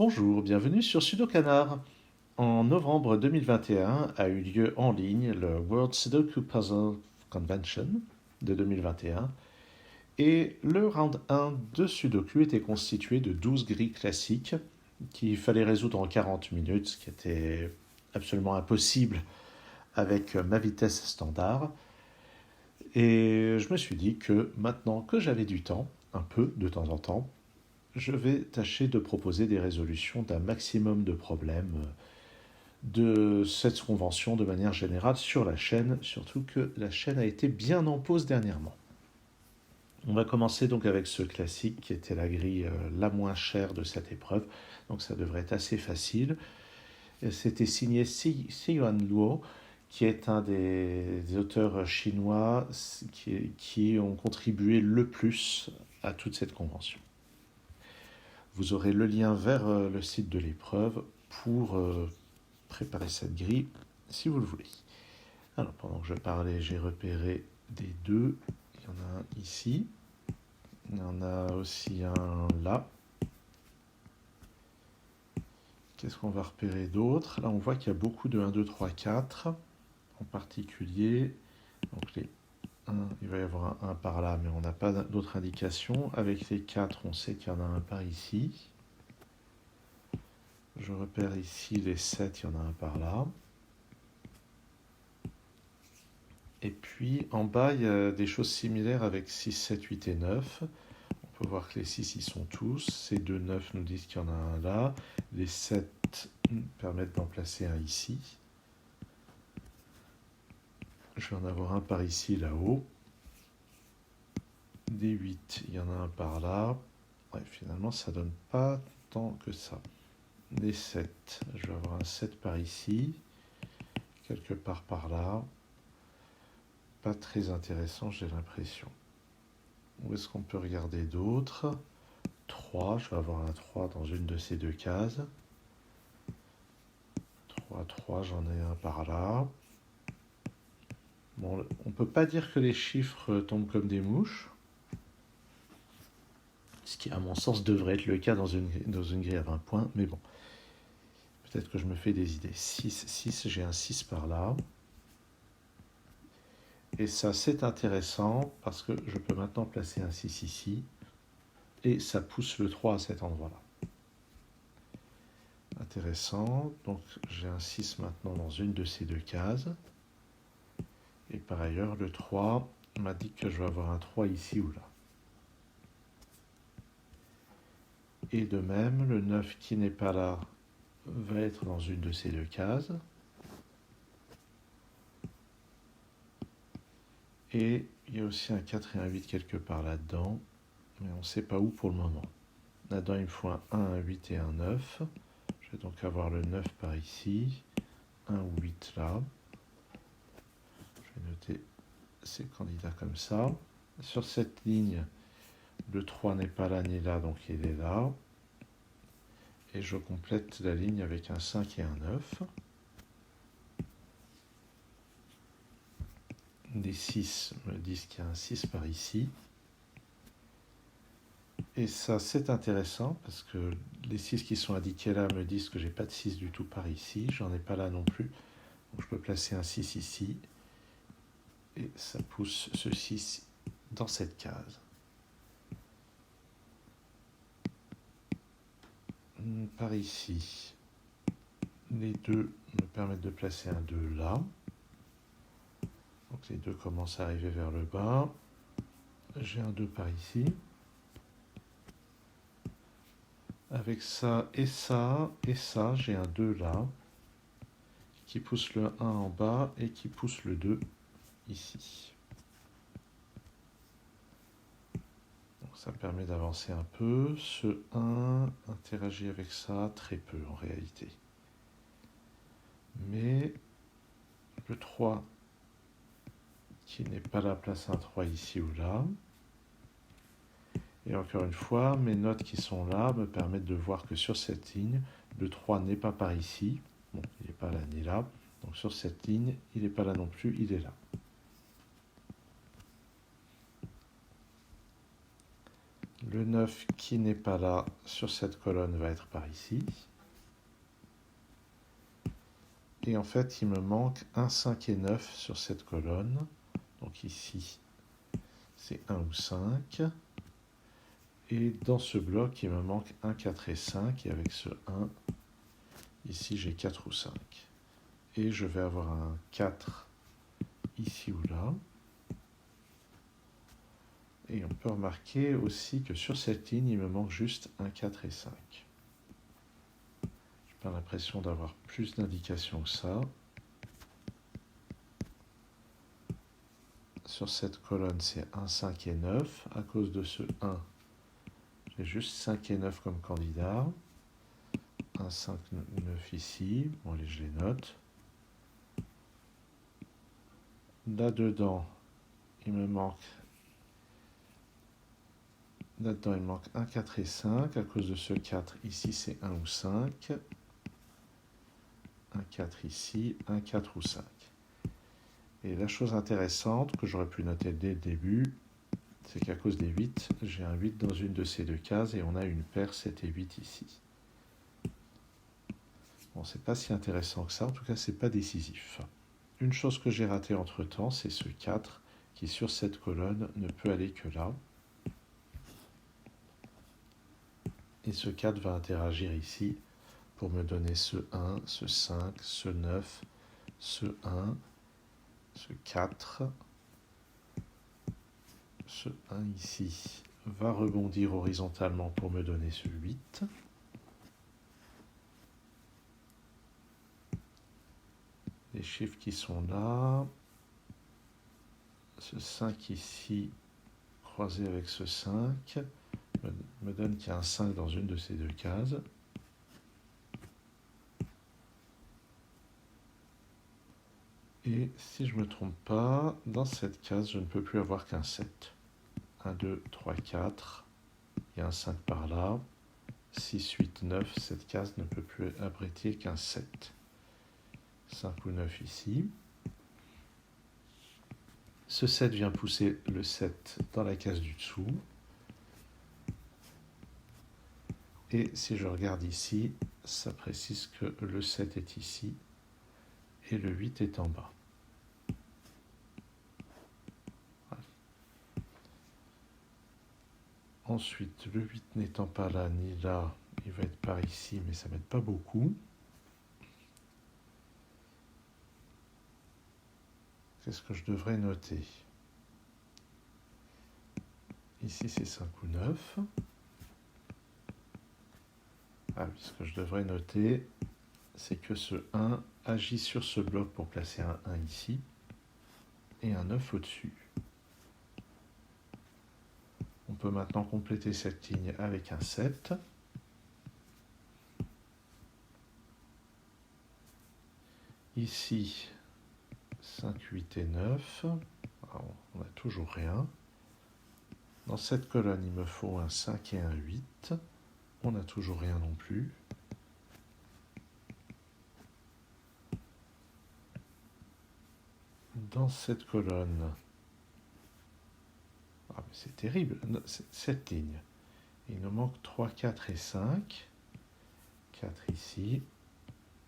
Bonjour, bienvenue sur Sudokanar. En novembre 2021 a eu lieu en ligne le World Sudoku Puzzle Convention de 2021 et le round 1 de Sudoku était constitué de 12 grilles classiques qu'il fallait résoudre en 40 minutes, ce qui était absolument impossible avec ma vitesse standard. Et je me suis dit que maintenant que j'avais du temps, un peu de temps en temps, je vais tâcher de proposer des résolutions d'un maximum de problèmes de cette convention de manière générale sur la chaîne, surtout que la chaîne a été bien en pause dernièrement. On va commencer donc avec ce classique qui était la grille la moins chère de cette épreuve, donc ça devrait être assez facile. C'était signé Xiyuan Luo, qui est un des auteurs chinois qui ont contribué le plus à toute cette convention. Vous aurez le lien vers le site de l'épreuve pour préparer cette grille si vous le voulez. Alors pendant que je parlais, j'ai repéré des deux. Il y en a un ici. Il y en a aussi un là. Qu'est-ce qu'on va repérer d'autre? Là, on voit qu'il y a beaucoup de 1, 2, 3, 4 en particulier. Donc les 1, il va y avoir un 1 par là, mais on n'a pas d'autre indication. Avec les 4, on sait qu'il y en a un par ici. Je repère ici les 7, il y en a un par là. Et puis en bas, il y a des choses similaires avec 6, 7, 8 et 9. On peut voir que les 6 y sont tous. Ces deux 9 nous disent qu'il y en a un là. Les 7 permettent d'en placer un ici. Je vais en avoir un par ici, là-haut. Des 8, il y en a un par là. Ouais, finalement, ça ne donne pas tant que ça. Des 7, je vais avoir un 7 par ici. Quelque part par là. Pas très intéressant, j'ai l'impression. Où est-ce qu'on peut regarder d'autres? 3, je vais avoir un 3 dans une de ces deux cases. 3, 3, j'en ai un par là. Bon, on ne peut pas dire que les chiffres tombent comme des mouches, ce qui à mon sens devrait être le cas dans une grille à 20 points, mais bon, peut-être que je me fais des idées. 6, 6, j'ai un 6 par là. Et ça, c'est intéressant parce que je peux maintenant placer un 6 ici. Et ça pousse le 3 à cet endroit-là. Intéressant. Donc, j'ai un 6 maintenant dans une de ces deux cases. Et par ailleurs, le 3 m'a dit que je vais avoir un 3 ici ou là. Et de même, le 9 qui n'est pas là va être dans une de ces deux cases. Et il y a aussi un 4 et un 8 quelque part là-dedans, mais on ne sait pas où pour le moment. Là-dedans, il me faut un 1, un 8 et un 9. Je vais donc avoir le 9 par ici, 1 ou 8 là. Je vais noter ces candidats comme ça. Sur cette ligne, le 3 n'est pas là ni là, donc il est là. Et je complète la ligne avec un 5 et un 9. Des 6 me disent qu'il y a un 6 par ici. Et ça, c'est intéressant parce que les 6 qui sont indiqués là me disent que j'ai pas de 6 du tout par ici. J'en ai pas là non plus. Donc je peux placer un 6 ici. Et ça pousse ce 6 dans cette case. Par ici, les deux me permettent de placer un 2 là. Donc les deux commencent à arriver vers le bas. J'ai un 2 par ici. Avec ça et ça et ça, j'ai un 2 là, qui pousse le 1 en bas et qui pousse le 2 ici. Donc ça permet d'avancer un peu. Ce 1 interagit avec ça très peu en réalité. Mais le 3 qui n'est pas là place un 3 ici ou là. Et encore une fois, mes notes qui sont là me permettent de voir que sur cette ligne, le 3 n'est pas par ici. Bon, il n'est pas là ni là. Donc sur cette ligne, il n'est pas là non plus, il est là. Le 9 qui n'est pas là sur cette colonne va être par ici. Et en fait, il me manque un 5 et 9 sur cette colonne. Donc ici, c'est 1 ou 5. Et dans ce bloc, il me manque un 4 et 5. Et avec ce 1, ici, j'ai 4 ou 5. Et je vais avoir un 4 ici ou là. Et on peut remarquer aussi que sur cette ligne, il me manque juste un 4 et 5. J'ai pas l'impression d'avoir plus d'indications que ça. Sur cette colonne, c'est 1, 5 et 9. À cause de ce 1, j'ai juste 5 et 9 comme candidat. 1, 5, 9 ici. Bon, allez, je les note. Là-dedans, il me manque... Là-dedans, il manque 1, 4 et 5. À cause de ce 4, ici, c'est 1 ou 5. 1, 4 ici, 1, 4 ou 5. Et la chose intéressante que j'aurais pu noter dès le début, c'est qu'à cause des 8, j'ai un 8 dans une de ces deux cases et on a une paire 7 et 8 ici. Bon, c'est pas si intéressant que ça, en tout cas, c'est pas décisif. Une chose que j'ai ratée entre-temps, c'est ce 4 qui, sur cette colonne, ne peut aller que là. Et ce 4 va interagir ici pour me donner ce 1, ce 5, ce 9, ce 1, ce 4, ce 1 ici va rebondir horizontalement pour me donner ce 8. Les chiffres qui sont là, ce 5 ici croisé avec ce 5 me donne qu'il y a un 5 dans une de ces deux cases. Et si je ne me trompe pas, dans cette case, je ne peux plus avoir qu'un 7. 1, 2, 3, 4. Il y a un 5 par là. 6, 8, 9. Cette case ne peut plus abriter qu'un 7. 5 ou 9 ici. Ce 7 vient pousser le 7 dans la case du dessous. Et si je regarde ici, ça précise que le 7 est ici et le 8 est en bas. Voilà. Ensuite, le 8 n'étant pas là ni là, il va être par ici, mais ça ne m'aide pas beaucoup. Qu'est-ce que je devrais noter? Ici, c'est 5 ou 9. Ah oui, ce que je devrais noter, c'est que ce 1 agit sur ce bloc pour placer un 1 ici et un 9 au-dessus. On peut maintenant compléter cette ligne avec un 7. Ici, 5, 8 et 9. Alors, on n'a toujours rien. Dans cette colonne, il me faut un 5 et un 8. On n'a toujours rien non plus. Dans cette colonne, ah, mais c'est terrible, cette ligne. Il nous manque 3, 4 et 5. 4 ici,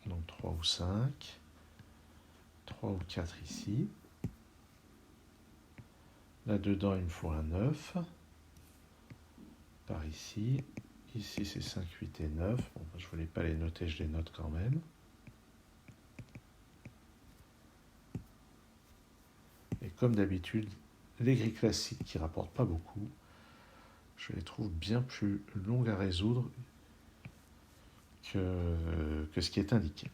donc 3 ou 5. 3 ou 4 ici. Là-dedans, il me faut un 9. Par ici. Ici, c'est 5, 8 et 9. Bon, je ne voulais pas les noter, je les note quand même. Et comme d'habitude, les grilles classiques qui ne rapportent pas beaucoup, je les trouve bien plus longues à résoudre que ce qui est indiqué.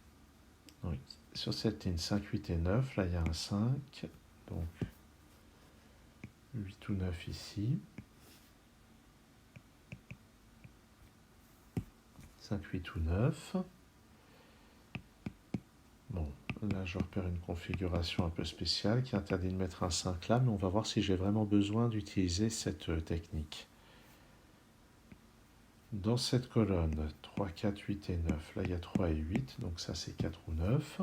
Donc, sur cette ligne 5, 8 et 9, là il y a un 5, donc 8 ou 9 ici. 5, 8 ou 9. Bon, là je repère une configuration un peu spéciale qui interdit de mettre un 5 là, mais on va voir si j'ai vraiment besoin d'utiliser cette technique. Dans cette colonne, 3, 4, 8 et 9, là il y a 3 et 8, donc ça c'est 4 ou 9.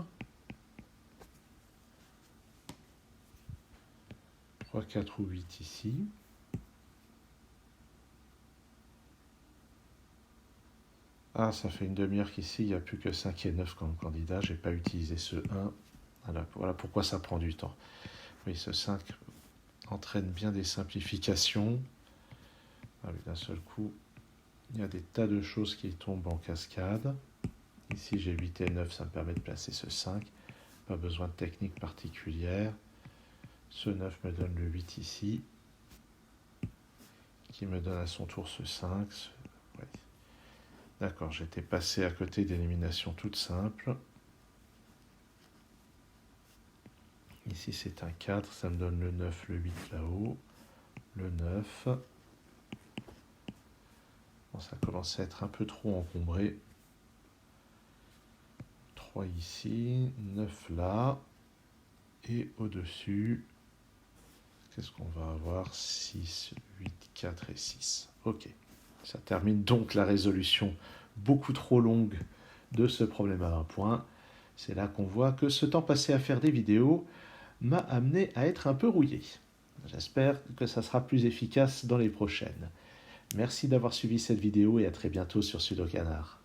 3, 4 ou 8 ici. Ah, ça fait une demi-heure qu'ici, il n'y a plus que 5 et 9 comme candidat. J'ai pas utilisé ce 1. Voilà pourquoi ça prend du temps. Oui, ce 5 entraîne bien des simplifications. Ah oui, d'un seul coup, il y a des tas de choses qui tombent en cascade. Ici, j'ai 8 et 9, ça me permet de placer ce 5. Pas besoin de technique particulière. Ce 9 me donne le 8 ici, qui me donne à son tour ce 5. Ouais. D'accord, j'étais passé à côté d'élimination toute simple. Ici, c'est un 4, ça me donne le 9, le 8 là-haut, le 9. Bon, ça commence à être un peu trop encombré. 3 ici, 9 là, et au-dessus, qu'est-ce qu'on va avoir? 6, 8, 4 et 6. Ok, ça termine donc la résolution beaucoup trop longue de ce problème à un point. C'est là qu'on voit que ce temps passé à faire des vidéos m'a amené à être un peu rouillé. J'espère que ça sera plus efficace dans les prochaines. Merci d'avoir suivi cette vidéo et à très bientôt sur Sudokanar.